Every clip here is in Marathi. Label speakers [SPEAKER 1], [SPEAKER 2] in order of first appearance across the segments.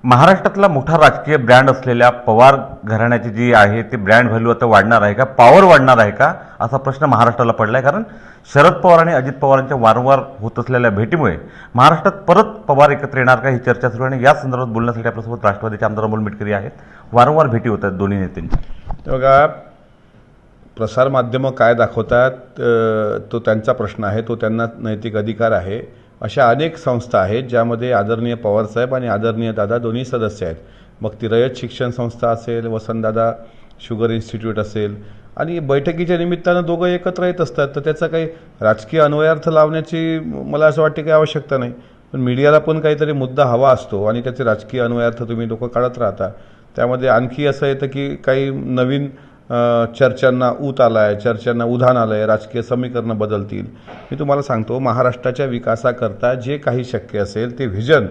[SPEAKER 1] महाराष्ट्रातला मोठा राजकीय ब्रँड असलेल्या पवार घराण्याची जी आहे ती ब्रँड व्हॅल्यू आता वाढणार आहे का, पॉवर वाढणार आहे का, असा प्रश्न महाराष्ट्राला पडलाय. कारण शरद पवार आणि अजित पवारांच्या वारंवार होत असलेल्या भेटीमुळे महाराष्ट्रात परत पवार एकत्र येणार का ही चर्चा सुरू आहे. आणि या संदर्भात बोलण्यासाठी आपल्यासोबत राष्ट्रवादीचे आमदार अमोल मिटकरी आहेत. वारंवार भेटी होत आहेत दोन्ही नेत्यांची.
[SPEAKER 2] बघा, प्रसारमाध्यमं काय दाखवतात तो त्यांचा प्रश्न आहे, तो त्यांना नैतिक अधिकार आहे. अशा अनेक संस्था आहेत ज्यामध्ये आदरणीय पवारसाहेब आणि आदरणीय दादा दोन्ही सदस्य आहेत. मग ती रयत शिक्षण संस्था असेल, वसंतदादा शुगर इन्स्टिट्यूट असेल, आणि बैठकीच्या निमित्तानं दोघं एकत्र येत असतात. तर त्याचा काही राजकीय अन्वयार्थ लावण्याची मला असं वाटते काही आवश्यकता नाही. पण मीडियाला पण काहीतरी मुद्दा हवा असतो आणि त्याचे राजकीय अन्वयार्थ तुम्ही लोक काढत राहता. त्यामध्ये आणखी असं येतं की काही नवीन चर्चांना ऊत आला आहे, चर्चांना उधाण आलं आहे, राजकीय समीकरणं बदलतील. मी तुम्हाला सांगतो, महाराष्ट्राच्या विकासाकरता जे काही शक्य असेल ते व्हिजन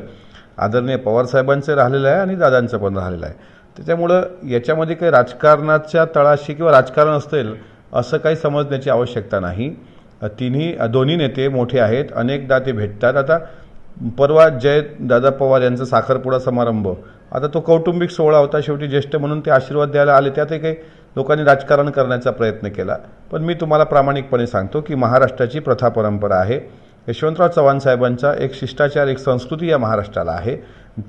[SPEAKER 2] आदरणीय पवारसाहेबांचं राहिलेलं आहे आणि दादांचं पण राहिलेलं आहे. त्याच्यामुळं याच्यामध्ये काही राजकारणाच्या तळाशी किंवा राजकारण असेल असं काही समजण्याची आवश्यकता नाही. दोन्ही नेते मोठे आहेत, अनेकदा ते भेटतात. आता परवा दादा पवार यांचा साखरपुडा समारंभ, आता तो कौटुंबिक सोहळा होता. शेवटी ज्येष्ठ म्हणून ते आशीर्वाद द्यायला आले, त्यातही काही लोकांनी राजकारण करण्याचा प्रयत्न केला. पण मी तुम्हाला प्रामाणिकपणे सांगतो की महाराष्ट्राची प्रथा परंपरा आहे. यशवंतराव चव्हाण साहेबांचा एक शिष्टाचार, एक संस्कृती या महाराष्ट्राला आहे.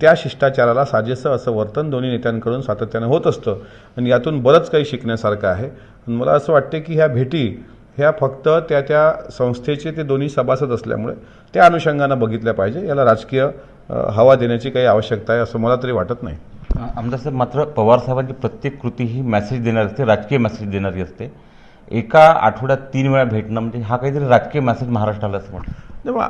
[SPEAKER 2] त्या शिष्टाचाराला साजेसं असं वर्तन दोन्ही नेत्यांकडून सातत्यानं होत असतं आणि यातून बरंच काही शिकण्यासारखं आहे. आणि मला असं वाटते की ह्या भेटी ह्या फक्त त्या संस्थेचे ते दोन्ही सभासद असल्यामुळे त्या अनुषंगानं बघितल्या पाहिजे. याला राजकीय हवा देण्याची काही आवश्यकता आहे असं मला तरी वाटत नाही.
[SPEAKER 1] आमदार साहेब, मात्र पवारसाहेबांची प्रत्येक कृती ही मेसेज देणारी असते, राजकीय मेसेज देणारी असते. एका आठवड्यात 3 वेळा भेटणं म्हणजे हा काहीतरी राजकीय मेसेज महाराष्ट्राला असं म्हणतं.
[SPEAKER 2] तेव्हा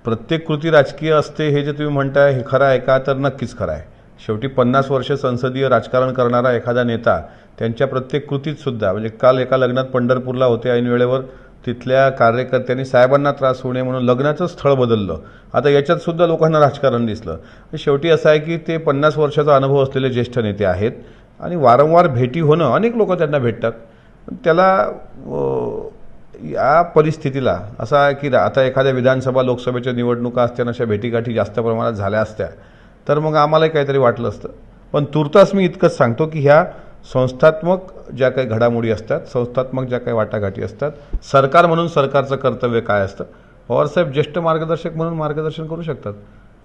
[SPEAKER 2] प्रत्येक कृती राजकीय असते हे जे तुम्ही म्हणताय हे खरं आहे का, तर नक्कीच खरं आहे. शेवटी 50 वर्ष संसदीय राजकारण करणारा एखादा नेता त्यांच्या प्रत्येक कृतीतसुद्धा, म्हणजे काल एका लग्नात पंढरपूरला होते, ऐन वेळेवर तिथल्या कार्यकर्त्यांनी साहेबांना त्रास होऊ नये म्हणून लग्नाचं स्थळ बदललं. आता याच्यातसुद्धा लोकांना राजकारण दिसलं. शेवटी असं आहे की ते 50 वर्षाचा अनुभव असलेले ज्येष्ठ नेते आहेत आणि वारंवार भेटी होणं, अनेक लोक त्यांना भेटतात. त्याला या परिस्थितीला असं आहे की आता एखाद्या विधानसभा लोकसभेच्या निवडणुका असताना अशा भेटीगाठी जास्त प्रमाणात झाल्या असत्या तर मग आम्हालाही काहीतरी वाटलं असतं. पण तुर्तास मी इतकंच सांगतो की ह्या संस्थात्मक ज्या काही घडामोडी असतात, संस्थात्मक ज्या काही वाटाघाटी असतात, सरकार म्हणून सरकारचं कर्तव्य काय असतं, पवारसाहेब ज्येष्ठ मार्गदर्शक म्हणून मार्गदर्शन करू शकतात.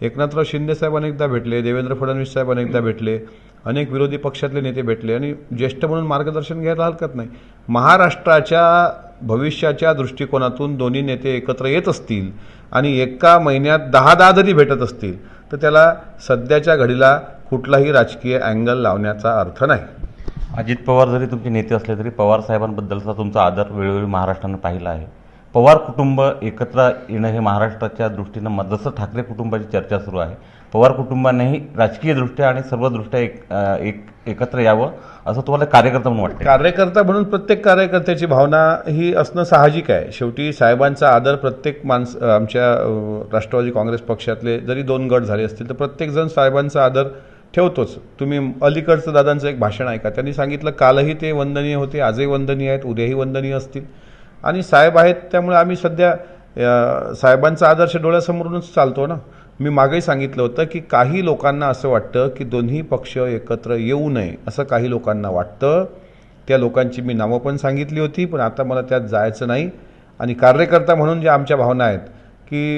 [SPEAKER 2] एकनाथराव शिंदेसाहेब अनेकदा भेटले, देवेंद्र फडणवीस साहेब अनेकदा भेटले, अनेक विरोधी पक्षातले नेते भेटले आणि ज्येष्ठ म्हणून मार्गदर्शन घ्यायला हरकत नाही. महाराष्ट्राच्या भविष्याच्या दृष्टिकोनातून दोन्ही नेते एकत्र येत असतील आणि एका महिन्यात 10 जरी भेटत असतील तर त्याला सध्याच्या घडीला कुठलाही राजकीय अँगल लावण्याचा अर्थ नाही.
[SPEAKER 1] अजित पवार जरी तुमचे नेते असले तरी पवार साहेबांबद्दलचा तुमचा आदर वेळोवेळी महाराष्ट्रानं पाहिला आहे. पवार कुटुंब एकत्र येणं हे महाराष्ट्राच्या दृष्टीनं जसं ठाकरे कुटुंबाची चर्चा सुरू आहे, पवार कुटुंबानेही राजकीयदृष्ट्या आणि सर्वदृष्ट्या एकत्र यावं असं तुम्हाला कार्यकर्ता म्हणून वाटतं?
[SPEAKER 2] कार्यकर्ता म्हणून प्रत्येक कार्यकर्त्याची भावना ही असणं साहजिक आहे. शेवटी साहेबांचा आदर प्रत्येक आमच्या राष्ट्रवादी काँग्रेस पक्षातले जरी 2 गट झाले असतील तर प्रत्येकजण साहेबांचा आदर ठेवतोच. तुम्ही अलीकडचं दादांचं एक भाषण ऐका, त्यांनी सांगितलं कालही ते वंदनीय होते, आजही वंदनीय आहेत, उद्याही वंदनीय असतील आणि साहेब आहेत. त्यामुळे आम्ही सध्या साहेबांचा आदर्श डोळ्यासमोरूनच चालतो ना. मी मागेही सांगितलं होतं की काही लोकांना असं वाटतं की दोन्ही पक्ष एकत्र येऊ नये, असं काही लोकांना वाटतं. त्या लोकांची मी नावं पण सांगितली होती, पण आता मला त्यात जायचं नाही. आणि कार्यकर्ता म्हणून ज्या आमच्या भावना आहेत की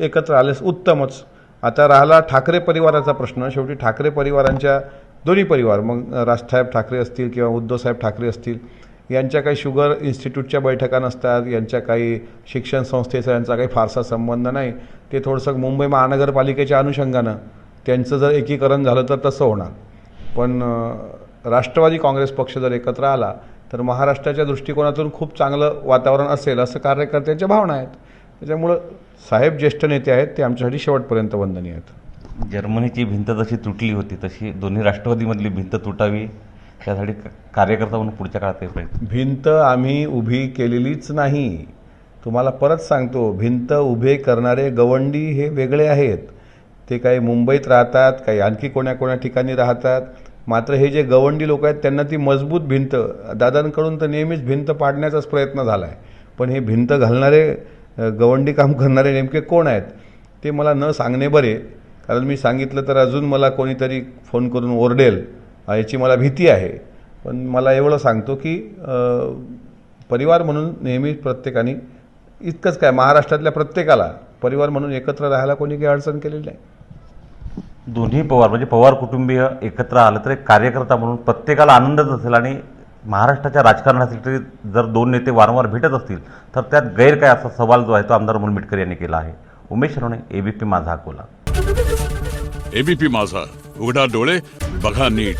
[SPEAKER 2] एकत्र आलेस उत्तमच. आता राहिला ठाकरे परिवाराचा प्रश्न. शेवटी ठाकरे परिवारांच्या दोन्ही परिवार, मग राजसाहेब ठाकरे असतील किंवा उद्धवसाहेब ठाकरे असतील, यांच्या काही शुगर इन्स्टिट्यूटच्या बैठका नसतात, यांच्या काही शिक्षण संस्थेचा यांचा काही फारसा संबंध नाही. ते थोडंसं मुंबई महानगरपालिकेच्या अनुषंगानं त्यांचं जर एकीकरण झालं तर तसं होणार. पण राष्ट्रवादी काँग्रेस पक्ष जर एकत्र आला तर महाराष्ट्राच्या दृष्टिकोनातून खूप चांगलं वातावरण असेल असं कार्यकर्त्यांच्या भावना आहेत. त्याच्यामुळं साहेब ज्येष्ठ नेते आहेत, ते आमच्यासाठी शेवटपर्यंत वंदनीय आहेत.
[SPEAKER 1] जर्मनीची भिंत जशी तुटली होती तशी दोन्ही राष्ट्रवादीमधली भिंत तुटावी त्यासाठी कार्यकर्ता म्हणून पुढच्या काळात प्रयत्न.
[SPEAKER 2] भिंत आम्ही उभी केलेलीच नाही. तुम्हाला परत सांगतो, भिंत उभे करणारे गवंडी हे वेगळे आहेत. ते काही मुंबईत राहतात, काही आणखी कोण्या ठिकाणी राहतात. मात्र हे जे गवंडी लोक आहेत त्यांना ती मजबूत भिंत, दादांकडून तर नेहमीच भिंत पाडण्याचाच प्रयत्न झाला आहे. पण हे भिंत घालणारे गवंडी काम करणारे नेमके कोण आहेत ते मला न सांगणे बरे. कारण मी सांगितलं तर अजून मला कोणीतरी फोन करून ओरडेल याची मला भीती आहे. पण मला एवढं सांगतो की परिवार म्हणून नेहमी प्रत्येकाने इतकंच काय महाराष्ट्रातल्या प्रत्येकाला परिवार म्हणून एकत्र राहायला कोणी काही अडचण केलेली नाही.
[SPEAKER 1] दोन्ही पवार म्हणजे पवार कुटुंबीय एकत्र आलं तर एक कार्यकर्ता म्हणून प्रत्येकाला आनंदच असेल आणि महाराष्ट्राच्या राजकारणासाठी जर दोन नेते वारंवार भेटत असतील तर त्यात गैर काय असा सवाल जो आहे तो आमदार मुरलीधर मिटकर यांनी केला आहे. उमेश रोणे, एबीपी माझा, अकोला.
[SPEAKER 3] एबीपी माझा, उघडा डोळे बघा नीट.